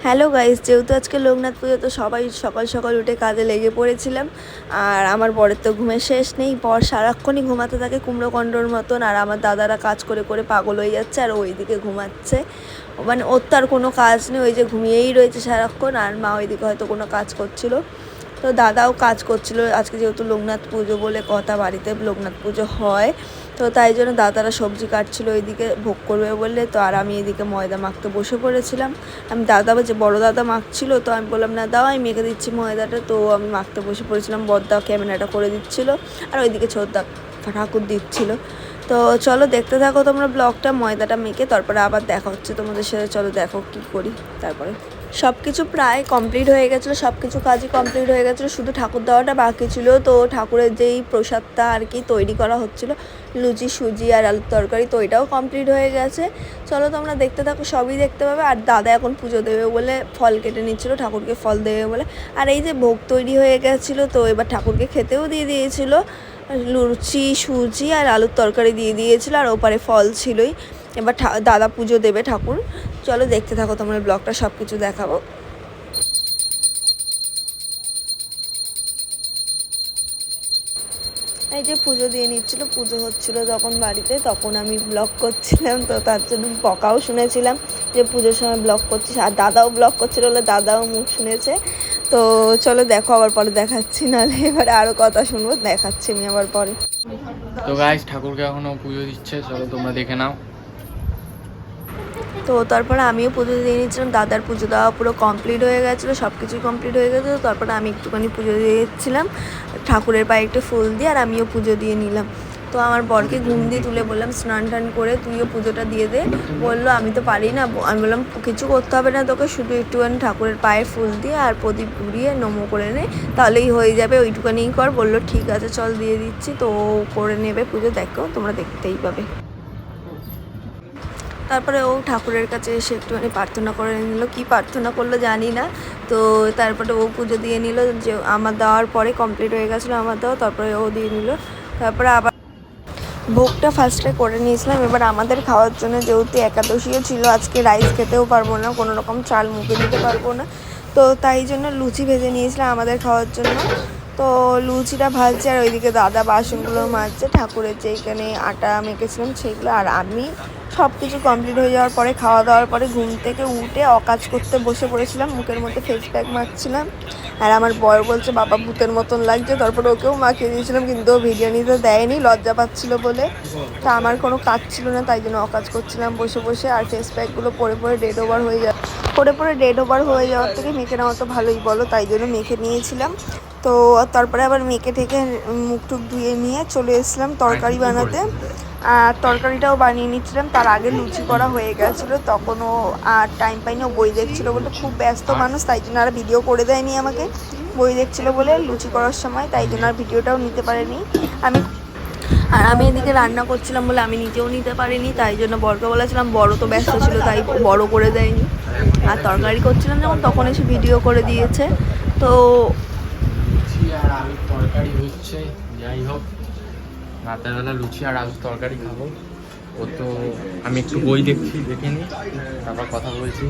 Hello guys, যেহেতু আজকে লোকনাথ পুজো তো সবাই সকাল সকাল উঠে কাজে লেগে পড়েছিলাম। আর আমার বরের তো ঘুমের শেষ নেই, বর সারাক্ষণই ঘুমাতে থাকে কুমড়োকণ্ডর মতন। আর আমার দাদারা কাজ করে করে পাগল হয়ে যাচ্ছে আর ওইদিকে ঘুমাচ্ছে। মানে ওর তো আর কোনো কাজ নেই, ওই যে ঘুমিয়েই রয়েছে সারাক্ষণ। আর মা ওইদিকে হয়তো কোনো কাজ করছিল, তো দাদাও কাজ করছিল। আজকে যেহেতু লোকনাথ পুজো বলে কথা, বাড়িতে লোকনাথ পুজো হয়, তো তাই জন্য দাদারা সবজি কাটছিল ওইদিকে ভোগ করবে বলে। তো আর আমি এদিকে ময়দা মাখতে বসে পড়েছিলাম। আমি দাদা যে বড় দাদা মাখছিল, তো আমি বললাম না দাও আমি মেখে দিচ্ছি ময়দাটা। তো আমি মাখতে বসে পড়েছিলাম, বড়দা ক্যামেরাটা করে দিচ্ছিল আর ওইদিকে ছোটদা ঠাকুর দিচ্ছিল। তো চলো দেখতে থাকো তোমরা ব্লগটা। ময়দাটা মেখে তারপরে আবার দেখা হচ্ছে তোমাদের সাথে। চলো দেখো কি করি। তারপরে সব কিছু প্রায় কমপ্লিট হয়ে গেছিলো, সব কিছু কাজই কমপ্লিট হয়ে গেছিলো, শুধু ঠাকুর দেওয়াটা বাকি ছিল। তো ঠাকুরের যেই প্রসাদটা আর কি তৈরি করা হচ্ছিলো, লুচি সুজি আর আলুর তরকারি, তো ওইটাও কমপ্লিট হয়ে গেছে। চলো তোমরা দেখতে থাকো, সবই দেখতে পাবে। আর দাদা এখন পুজো দেবে বলে ফল কেটে নিচ্ছিলো, ঠাকুরকে ফল দেবে বলে। আর এই যে ভোগ তৈরি হয়ে গেছিলো, তো এবার ঠাকুরকে খেতেও দিয়ে দিয়েছিলো। লুচি সুজি আর আলুর তরকারি দিয়ে দিয়েছিলো, আর ওপারে ফল ছিলই। এবার দাদা পুজো দেবে ঠাকুর। চলো দেখতে থাকো তোমরা ব্লগটা, সব কিছু দেখাবো। এই যে পুজো দিয়ে নিচ্ছিল, পুজো হচ্ছিল যখন বাড়িতে, তখন আমি ব্লগ করছিলাম। তো তার জন্য বকাও শুনেছিলাম যে পুজোর সময় ব্লগ করছিস। আর দাদাও ব্লগ করছিল বলে দাদাও মুখ শুনেছে। তো চলো দেখো, আবার পরে দেখাচ্ছি, নাহলে এবারে আরও কথা শুনবো। দেখাচ্ছি আমি আবার পরে। তো গাইস, ঠাকুরকে এখনো পুজো দিচ্ছে, চলো তোমরা দেখে নাও। তো তারপরে আমিও পুজো দিয়ে নিচ্ছিলাম। দাদার পুজো দেওয়া পুরো কমপ্লিট হয়ে গেছিলো, সব কিছুই কমপ্লিট হয়ে গেছিলো। তারপরে আমি একটুখানি পুজো দিয়ে দিচ্ছিলাম ঠাকুরের পায়ে একটু ফুল দিয়ে, আর আমিও পুজো দিয়ে নিলাম। তো আমার বরকে ঘুম দিয়ে তুলে বললাম স্নান টান করে তুইও পুজোটা দিয়ে দে। বললো আমি তো পারি না। আমি বললাম কিছু করতে হবে না তোকে, শুধু একটুখানি ঠাকুরের পায়ে ফুল দিয়ে আর প্রদীপ ঘুরিয়ে নমো করে নে, তাহলেই হয়ে যাবে, ওইটুখানিই কর। বললো ঠিক আছে চল দিয়ে দিচ্ছি। তো করে নেবে পুজো, দেখো তোমরা দেখতেই পাবে। তারপরে ও ঠাকুরের কাছে এসে একটুখানি প্রার্থনা করে নিল, কী প্রার্থনা করলো জানি না। তো তারপরে ও পুজো দিয়ে নিল, যে আমার দেওয়ার পরে কমপ্লিট হয়ে গেছিলো আমার দেওয়া, তারপরে ও দিয়ে নিল। তারপরে আবার ভোগটা ফার্স্টে করে নিয়েছিলাম। এবার আমাদের খাওয়ার জন্য, যেহেতু একাদশীও ছিল আজকে, রাইস খেতেও পারবো না, কোনো রকম চাল মুখে দিতে পারবো না, তো তাই জন্য লুচি ভেজে নিয়েছিলাম আমাদের খাওয়ার জন্য। তো লুচিটা ভাজছে আর ওইদিকে দাদা বাসনগুলো মাজছে, ঠাকুরের যেইখানে আটা মেখেছিলাম সেইগুলো। আর আমি সব কিছু কমপ্লিট হয়ে যাওয়ার পরে, খাওয়া দাওয়ার পরে ঘুম থেকে উঠে অকাজ করতে বসে পড়েছিলাম, মুখের মধ্যে ফেস প্যাক মাখছিলাম। আর আমার বর বলছে বাবা ভূতের মতন লাগছে, তারপরে ওকেও মাখিয়ে দিয়েছিলাম, কিন্তু ও ভিডিও নিতে দেয়নি, লজ্জা পাচ্ছিল বলে। তা আমার কোনো কাজ ছিল না, তাই জন্য অকাজ করছিলাম বসে বসে। আর ফেস প্যাকগুলো পরে পরে ডেড ওভার হয়ে যাওয়ার থেকে মেখে নেওয়া তো ভালোই বলো, তাই জন্য মেখে নিয়েছিলাম। তো তারপরে আবার মেখে ঠেকে মুখ টুক ধুয়ে নিয়ে চলে এসেছিলাম তরকারি বানাতে। আর তরকারিটাও বানিয়ে নিচ্ছিলাম, তার আগে লুচি করা হয়ে গেছিলো। তখনও আর টাইম পাইনি, ও বই দেখছিলো বলে, খুব ব্যস্ত মানুষ, তাই জন্য আর ভিডিও করে দেয়নি আমাকে, বই দেখছিলো বলে লুচি করার সময়, তাই জন্য আর ভিডিওটাও নিতে পারেনি আমি এদিকে রান্না করছিলাম বলে আমি নিজেও নিতে পারিনি, তাই জন্য বরকে বলেছিলাম, বড় তো ব্যস্ত ছিল তাই বড় করে দেয়নি। আর তরকারি করছিলাম যখন, তখন এসে ভিডিও করে দিয়েছে। তো লুচি আর আলুর তরকারি হচ্ছে, যাই হোক রাতের বেলা লুচি আর আলুর তরকারি খাবো। ও তো আমি একটু বই দেখছি, দেখে নিই তারপর কথা বলছি।